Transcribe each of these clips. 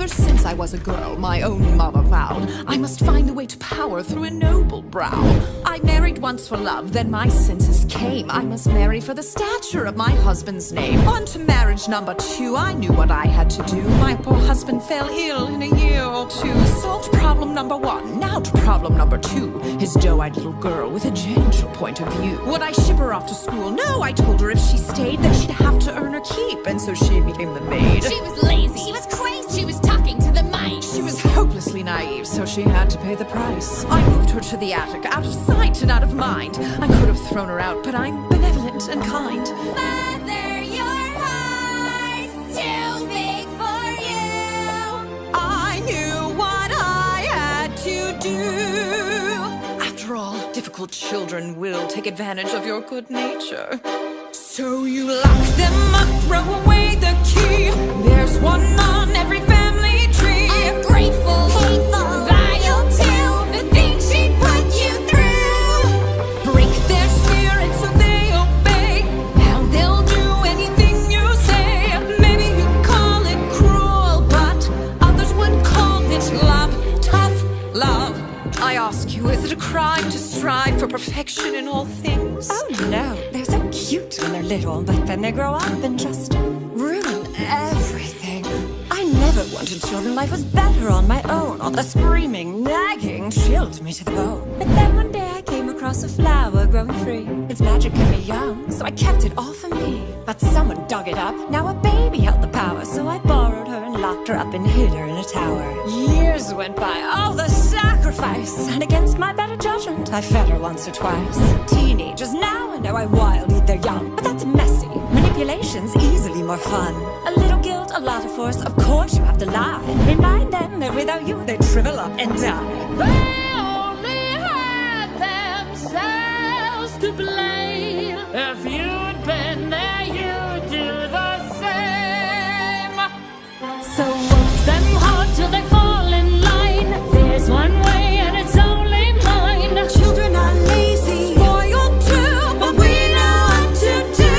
Ever since I was a girl, my own mother vowed I must find a way to power through a noble brow. I married once for love, then my senses came. I must marry for the stature of my husband's name. On to marriage number 2, I knew what I had to do. My poor husband fell ill in a year or 2. Solved problem number 1, now to problem number 2. His doe-eyed little girl with a gentle point of view. Would I ship her off to school? No, I told her if she stayed, then she'd have to earn her keep, and so she became the maid. She was lazy, she was crazy, she was talking to the mice. She was hopelessly naive, so she had to pay the price. I moved her to the attic, out of sight and out of mind. I could have thrown her out, but I'm benevolent and kind. Mother, your heart's too big for you. I knew what I had to do. After all, difficult children will take advantage of your good nature. So you lock them up, throw away the key. There's one on every family tree. Ungrateful, hateful, vile too. The things she put you through. Break their spirit so they obey. Now they'll do anything you say. Maybe you call it cruel, but others would call it love. Tough love. I ask you, is it a crime to strive for perfection in all things? Oh no, they're so cute when they're little, but then they grow up and just ruin everything. I never wanted children, life was better on my own. All the screaming, nagging chilled me to the bone. But then one day I came across a flower growing free. Its magic kept me young, so I kept it all for me. But someone dug it up, now a baby held the power. So I borrowed her and locked her up and hid her in a tower. Years went by, all the sacrifice, and against my better judgment, I fed her once or twice. Teenagers now, I know I wild eat their young, but that's messy. Manipulation's easily more fun. A little guilt, a lot of force, of course you have to lie. Remind them that without you, they shrivel up and die. They only had themselves to blame. If you'd been there, you'd do the same. So work them hard till they fall in line. There's one way and it's only mine. Children are lazy, spoiled too, but we know what to do.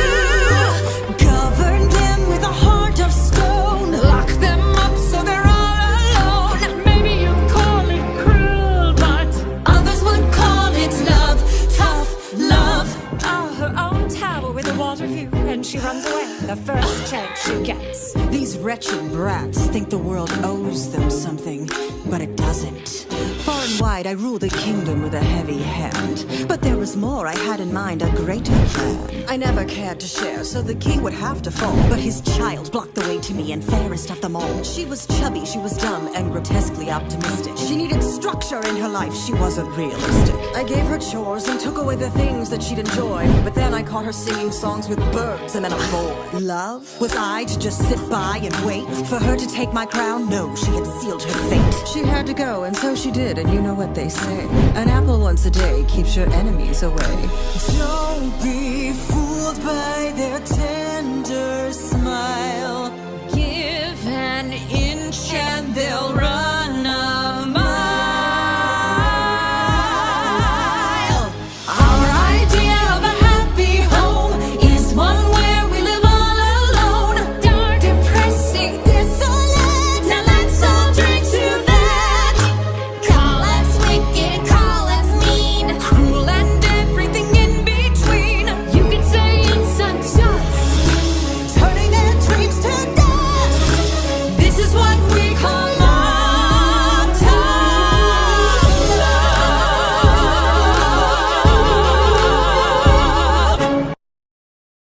Govern them with a heart of stone. Lock them up so they're all alone. Maybe you call it cruel, but Others would call it love, tough love. Oh, her own tower with a water view, and she runs away the first chance she gets. These wretched brats think the world owes them something, but it doesn't. Far and wide I rule the kingdom with a heavy hand, but there was more I had in mind, a greater plan. I never cared to share, so the king would have to fall, but his child blocked the way to me, and fairest of them all. She was chubby, she was dumb, and grotesquely optimistic. She needed structure in her life, she wasn't realistic. I gave her chores and took away the things that she'd enjoy, but then I caught her singing songs with birds and then a boy. Love? Was I to just sit by and wait for her to take my crown? No, she had sealed her fate. She had to go, and so she did, and you know what they say. An apple once a day keeps your enemies away. Don't be fooled by their tender smile. Give an inch and they'll run.